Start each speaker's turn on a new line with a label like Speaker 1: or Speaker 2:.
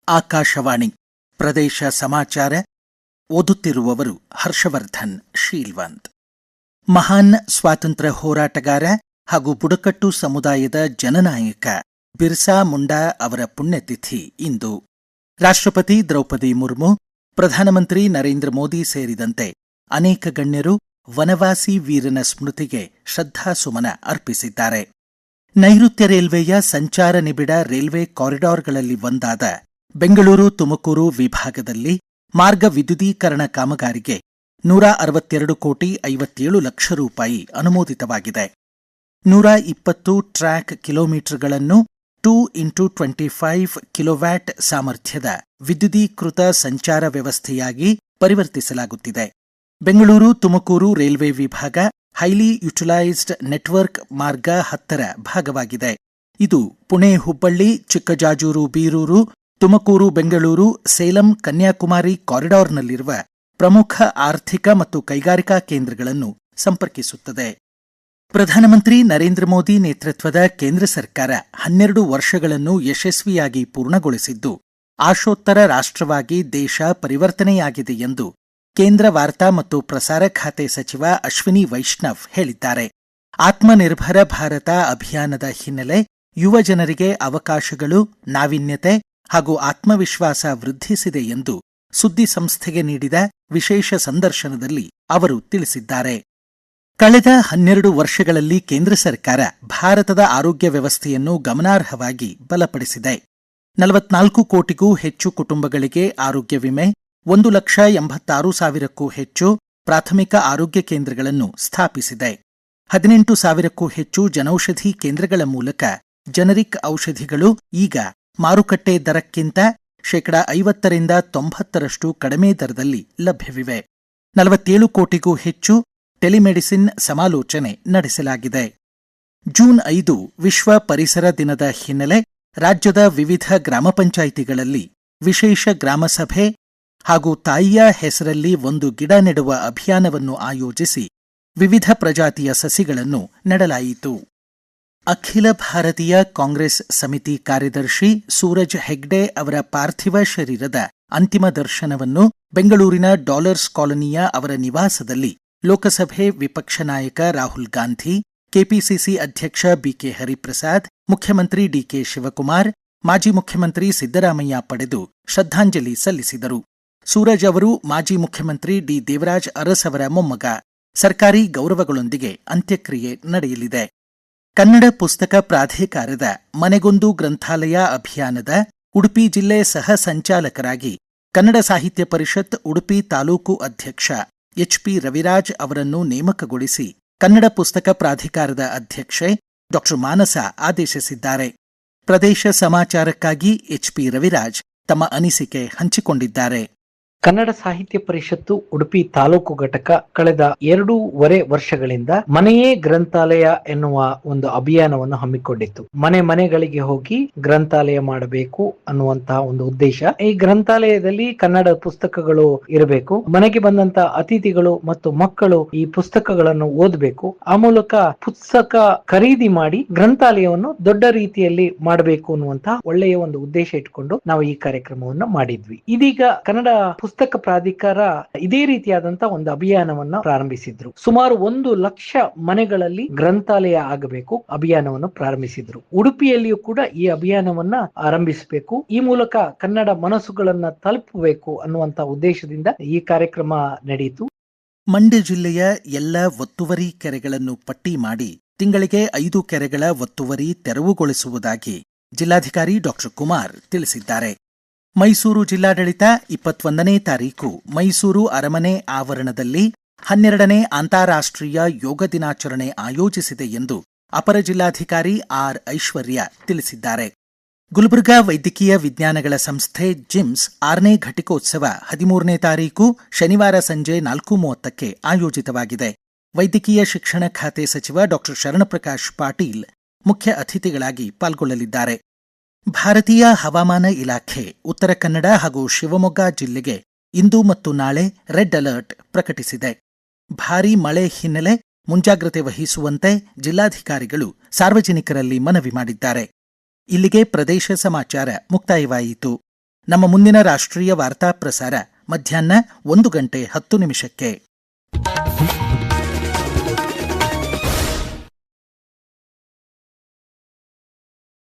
Speaker 1: ಆಕಾಶವಾಣಿ ಪ್ರದೇಶ ಸಮಾಚಾರ ಓದುತ್ತಿರುವವರು ಹರ್ಷವರ್ಧನ್ ಶೀಲ್ವಂತ್. ಮಹಾನ್ ಸ್ವಾತಂತ್ರ್ಯ ಹೋರಾಟಗಾರ ಹಾಗೂ ಬುಡಕಟ್ಟು ಸಮುದಾಯದ ಜನನಾಯಕ ಬಿರ್ಸಾ ಮುಂಡಾ ಅವರ ಪುಣ್ಯತಿಥಿ ಇಂದು. ರಾಷ್ಟ್ರಪತಿ ದ್ರೌಪದಿ ಮುರ್ಮು, ಪ್ರಧಾನಮಂತ್ರಿ ನರೇಂದ್ರ ಮೋದಿ ಸೇರಿದಂತೆ ಅನೇಕ ಗಣ್ಯರು ವನವಾಸಿ ವೀರನ ಸ್ಮೃತಿಗೆ ಶ್ರದ್ಧಾಸುಮನ ಅರ್ಪಿಸಿದ್ದಾರೆ. ನೈಋತ್ಯ ರೈಲ್ವೆಯ ಸಂಚಾರ ನಿಬಿಡ ರೈಲ್ವೆ ಕಾರಿಡಾರ್ಗಳಲ್ಲಿ ಒಂದಾದ ಬೆಂಗಳೂರು ತುಮಕೂರು ವಿಭಾಗದಲ್ಲಿ ಮಾರ್ಗ ವಿದ್ಯುದೀಕರಣ ಕಾಮಗಾರಿಗೆ 162 ಕೋಟಿ 57 ಲಕ್ಷ ರೂಪಾಯಿ ಅನುಮೋದಿತವಾಗಿದೆ. 120 ಟ್ರ್ಯಾಕ್ ಕಿಲೋಮೀಟರ್ಗಳನ್ನು 2x25 ಕಿಲೋವ್ಯಾಟ್ ಸಾಮರ್ಥ್ಯದ ವಿದ್ಯುದೀಕೃತ ಸಂಚಾರ ವ್ಯವಸ್ಥೆಯಾಗಿ ಪರಿವರ್ತಿಸಲಾಗುತ್ತಿದೆ. ಬೆಂಗಳೂರು ತುಮಕೂರು ರೈಲ್ವೆ ವಿಭಾಗ ಹೈಲಿ ಯುಟಿಲೈಸ್ಡ್ ನೆಟ್ವರ್ಕ್ ಮಾರ್ಗ 10ರ ಭಾಗವಾಗಿದೆ. ಇದು ಪುಣೆ ಹುಬ್ಬಳ್ಳಿ ಚಿಕ್ಕಜಾಜೂರು ಬೀರೂರು ತುಮಕೂರು ಬೆಂಗಳೂರು ಸೇಲಂ ಕನ್ಯಾಕುಮಾರಿ ಕಾರಿಡಾರ್ನಲ್ಲಿರುವ ಪ್ರಮುಖ ಆರ್ಥಿಕ ಮತ್ತು ಕೈಗಾರಿಕಾ ಕೇಂದ್ರಗಳನ್ನು ಸಂಪರ್ಕಿಸುತ್ತದೆ. ಪ್ರಧಾನಮಂತ್ರಿ ನರೇಂದ್ರ ಮೋದಿ ನೇತೃತ್ವದ ಕೇಂದ್ರ ಸರ್ಕಾರ 12 ವರ್ಷಗಳನ್ನು ಯಶಸ್ವಿಯಾಗಿ ಪೂರ್ಣಗೊಳಿಸಿದ್ದು, ಆಶೋತ್ತರ ರಾಷ್ಟ್ರವಾಗಿ ದೇಶ ಪರಿವರ್ತನೆಯಾಗಿದೆ ಎಂದು ಕೇಂದ್ರ ವಾರ್ತಾ ಮತ್ತು ಪ್ರಸಾರ ಖಾತೆ ಸಚಿವ ಅಶ್ವಿನಿ ವೈಷ್ಣವ್ ಹೇಳಿದ್ದಾರೆ. ಆತ್ಮನಿರ್ಭರ ಭಾರತ ಅಭಿಯಾನದ ಹಿನ್ನೆಲೆ ಯುವ ಜನರಿಗೆ ಅವಕಾಶಗಳು, ನಾವೀನ್ಯತೆ ಹಾಗೂ ಆತ್ಮವಿಶ್ವಾಸ ವೃದ್ಧಿಸಿದೆ ಎಂದು ಸುದ್ದಿ ಸಂಸ್ಥೆಗೆ ನೀಡಿದ ವಿಶೇಷ ಸಂದರ್ಶನದಲ್ಲಿ ಅವರು ತಿಳಿಸಿದ್ದಾರೆ. ಕಳೆದ 12 ವರ್ಷಗಳಲ್ಲಿ ಕೇಂದ್ರ ಸರ್ಕಾರ ಭಾರತದ ಆರೋಗ್ಯ ವ್ಯವಸ್ಥೆಯನ್ನು ಗಮನಾರ್ಹವಾಗಿ ಬಲಪಡಿಸಿದೆ. 44 ಕೋಟಿಗೂ ಹೆಚ್ಚು ಕುಟುಂಬಗಳಿಗೆ ಆರೋಗ್ಯ ವಿಮೆ, 1,86,000ಕ್ಕೂ ಹೆಚ್ಚು ಪ್ರಾಥಮಿಕ ಆರೋಗ್ಯ ಕೇಂದ್ರಗಳನ್ನು ಸ್ಥಾಪಿಸಿದೆ. 18,000ಕ್ಕೂ ಹೆಚ್ಚು ಜನೌಷಧಿ ಕೇಂದ್ರಗಳ ಮೂಲಕ ಜನರಿಕ್ ಔಷಧಿಗಳು ಈಗ ಮಾರುಕಟ್ಟೆ ದರಕ್ಕಿಂತ 50% ಕಡಿಮೆ ದರದಲ್ಲಿ ಲಭ್ಯವಿವೆ. 47 ಕೋಟಿಗೂ ಹೆಚ್ಚು ಟೆಲಿಮೆಡಿಸಿನ್ ಸಮಾಲೋಚನೆ ನಡೆಸಲಾಗಿದೆ. ಜೂನ್ 5 ವಿಶ್ವ ಪರಿಸರ ದಿನದ ಹಿನ್ನೆಲೆ ರಾಜ್ಯದ ವಿವಿಧ ಗ್ರಾಮ ಪಂಚಾಯಿತಿಗಳಲ್ಲಿ ವಿಶೇಷ ಗ್ರಾಮಸಭೆ ಹಾಗೂ ತಾಯಿಯ ಹೆಸರಲ್ಲಿ ಒಂದು ಗಿಡ ನೆಡುವ ಅಭಿಯಾನವನ್ನು ಆಯೋಜಿಸಿ ವಿವಿಧ ಪ್ರಜಾತಿಯ ಸಸಿಗಳನ್ನು ನೆಡಲಾಯಿತು. ಅಖಿಲ ಭಾರತೀಯ ಕಾಂಗ್ರೆಸ್ ಸಮಿತಿ ಕಾರ್ಯದರ್ಶಿ ಸೂರಜ್ ಹೆಗ್ಡೆ ಅವರ ಪಾರ್ಥಿವ ಶರೀರದ ಅಂತಿಮ ದರ್ಶನವನ್ನು ಬೆಂಗಳೂರಿನ ಡಾಲರ್ಸ್ ಕಾಲೋನಿಯ ಅವರ ನಿವಾಸದಲ್ಲಿ ಲೋಕಸಭೆ ವಿಪಕ್ಷ ನಾಯಕ ರಾಹುಲ್ ಗಾಂಧಿ, ಕೆಪಿಸಿಸಿ ಅಧ್ಯಕ್ಷ ಬಿಕೆ ಹರಿಪ್ರಸಾದ್, ಮುಖ್ಯಮಂತ್ರಿ ಡಿಕೆ ಶಿವಕುಮಾರ್, ಮಾಜಿ ಮುಖ್ಯಮಂತ್ರಿ ಸಿದ್ದರಾಮಯ್ಯ ಪಡೆದು ಶ್ರದ್ಧಾಂಜಲಿ ಸಲ್ಲಿಸಿದರು. ಸೂರಜ್ ಅವರು ಮಾಜಿ ಮುಖ್ಯಮಂತ್ರಿ ಡಿ ದೇವರಾಜ್ ಅರಸ್ ಅವರ ಮೊಮ್ಮಗ. ಸರ್ಕಾರಿ ಗೌರವಗಳೊಂದಿಗೆ ಅಂತ್ಯಕ್ರಿಯೆ ನಡೆಯಲಿದೆ. ಕನ್ನಡ ಪುಸ್ತಕ ಪ್ರಾಧಿಕಾರದ ಮನೆಗೊಂದು ಗ್ರಂಥಾಲಯ ಅಭಿಯಾನದ ಉಡುಪಿ ಜಿಲ್ಲೆ ಸಹ ಸಂಚಾಲಕರಾಗಿ ಕನ್ನಡ ಸಾಹಿತ್ಯ ಪರಿಷತ್ ಉಡುಪಿ ತಾಲೂಕು ಅಧ್ಯಕ್ಷ ಎಚ್ಪಿ ರವಿರಾಜ್ ಅವರನ್ನು ನೇಮಕಗೊಳಿಸಿ ಕನ್ನಡ ಪುಸ್ತಕ ಪ್ರಾಧಿಕಾರದ ಅಧ್ಯಕ್ಷೆ ಡಾ ಮಾನಸ ಆದೇಶಿಸಿದ್ದಾರೆ. ಪ್ರದೇಶ ಸಮಾಚಾರಕ್ಕಾಗಿ ಎಚ್ಪಿ ರವಿರಾಜ್ ತಮ್ಮ ಅನಿಸಿಕೆ ಹಂಚಿಕೊಂಡಿದ್ದಾರೆ.
Speaker 2: ಕನ್ನಡ ಸಾಹಿತ್ಯ ಪರಿಷತ್ತು ಉಡುಪಿ ತಾಲೂಕು ಘಟಕ ಕಳೆದ 2.5 ವರ್ಷಗಳಿಂದ ಮನೆಯೇ ಗ್ರಂಥಾಲಯ ಎನ್ನುವ ಒಂದು ಅಭಿಯಾನವನ್ನು ಹಮ್ಮಿಕೊಂಡಿತ್ತು. ಮನೆಗಳಿಗೆ ಹೋಗಿ ಗ್ರಂಥಾಲಯ ಮಾಡಬೇಕು ಅನ್ನುವಂತಹ ಒಂದು ಉದ್ದೇಶ. ಈ ಗ್ರಂಥಾಲಯದಲ್ಲಿ ಕನ್ನಡ ಪುಸ್ತಕಗಳು ಇರಬೇಕು. ಮನೆಗೆ ಬಂದಂತ ಅತಿಥಿಗಳು ಮತ್ತು ಮಕ್ಕಳು ಈ ಪುಸ್ತಕಗಳನ್ನು ಓದಬೇಕು. ಆ ಮೂಲಕ ಪುಸ್ತಕ ಖರೀದಿ ಮಾಡಿ ಗ್ರಂಥಾಲಯವನ್ನು ದೊಡ್ಡ ರೀತಿಯಲ್ಲಿ ಮಾಡಬೇಕು ಅನ್ನುವಂತಹ ಒಳ್ಳೆಯ ಒಂದು ಉದ್ದೇಶ ಇಟ್ಕೊಂಡು ನಾವು ಈ ಕಾರ್ಯಕ್ರಮವನ್ನು ಮಾಡಿದ್ವಿ. ಇದೀಗ ಕನ್ನಡ ಪುಸ್ತಕ ಪ್ರಾಧಿಕಾರ ಇದೇ ರೀತಿಯಾದಂತಹ ಒಂದು ಅಭಿಯಾನವನ್ನ ಪ್ರಾರಂಭಿಸಿದ್ರು. ಸುಮಾರು 1 ಲಕ್ಷ ಮನೆಗಳಲ್ಲಿ ಗ್ರಂಥಾಲಯ ಆಗಬೇಕು ಅಭಿಯಾನವನ್ನು ಪ್ರಾರಂಭಿಸಿದ್ರು. ಉಡುಪಿಯಲ್ಲಿಯೂ ಕೂಡ ಈ ಅಭಿಯಾನವನ್ನ ಆರಂಭಿಸಬೇಕು. ಈ ಮೂಲಕ ಕನ್ನಡ ಮನಸ್ಸುಗಳನ್ನ ತಲುಪಬೇಕು ಅನ್ನುವಂತ ಉದ್ದೇಶದಿಂದ ಈ ಕಾರ್ಯಕ್ರಮ ನಡೆಯಿತು.
Speaker 1: ಮಂಡ್ಯ ಜಿಲ್ಲೆಯ ಎಲ್ಲ ಒತ್ತುವರಿ ಕೆರೆಗಳನ್ನು ಪಟ್ಟಿ ಮಾಡಿ ತಿಂಗಳಿಗೆ 5 ಕೆರೆಗಳ ಒತ್ತುವರಿ ತೆರವುಗೊಳಿಸುವುದಾಗಿ ಜಿಲ್ಲಾಧಿಕಾರಿ ಡಾ ಕುಮಾರ್ ತಿಳಿಸಿದ್ದಾರೆ. ಮೈಸೂರು ಜಿಲ್ಲಾಡಳಿತ 21ನೇ ತಾರೀಕು ಮೈಸೂರು ಅರಮನೆ ಆವರಣದಲ್ಲಿ 12ನೇ ಅಂತಾರಾಷ್ಟ್ರೀಯ ಯೋಗ ದಿನಾಚರಣೆ ಆಯೋಜಿಸಿದೆ ಎಂದು ಅಪರ ಜಿಲ್ಲಾಧಿಕಾರಿ ಆರ್ ಐಶ್ವರ್ಯ ತಿಳಿಸಿದ್ದಾರೆ. ಗುಲ್ಬರ್ಗಾ ವೈದ್ಯಕೀಯ ವಿಜ್ಞಾನಗಳ ಸಂಸ್ಥೆ ಜಿಮ್ಸ್ 6ನೇ ಘಟಿಕೋತ್ಸವ 13ನೇ ತಾರೀಕು ಶನಿವಾರ ಸಂಜೆ 4:30ಕ್ಕೆ ಆಯೋಜಿತವಾಗಿದೆ. ವೈದ್ಯಕೀಯ ಶಿಕ್ಷಣ ಖಾತೆ ಸಚಿವ ಡಾ ಶರಣಪ್ರಕಾಶ್ ಪಾಟೀಲ್ ಮುಖ್ಯ ಅತಿಥಿಗಳಾಗಿ ಪಾಲ್ಗೊಳ್ಳಲಿದ್ದಾರೆ. ಭಾರತೀಯ ಹವಾಮಾನ ಇಲಾಖೆ ಉತ್ತರ ಕನ್ನಡ ಹಾಗೂ ಶಿವಮೊಗ್ಗ ಜಿಲ್ಲೆಗೆ ಇಂದು ಮತ್ತು ನಾಳೆ ರೆಡ್ ಅಲರ್ಟ್ ಪ್ರಕಟಿಸಿದೆ. ಭಾರೀ ಮಳೆ ಹಿನ್ನೆಲೆ ಮುಂಜಾಗ್ರತೆ ವಹಿಸುವಂತೆ ಜಿಲ್ಲಾಧಿಕಾರಿಗಳು ಸಾರ್ವಜನಿಕರಲ್ಲಿ ಮನವಿ ಮಾಡಿದ್ದಾರೆ. ಇಲ್ಲಿಗೆ ಪ್ರದೇಶ ಸಮಾಚಾರ ಮುಕ್ತಾಯವಾಯಿತು. ನಮ್ಮ ಮುಂದಿನ ರಾಷ್ಟ್ರೀಯ ವಾರ್ತಾ ಪ್ರಸಾರ ಮಧ್ಯಾಹ್ನ 1:10 ನಿಮಿಷಕ್ಕೆ.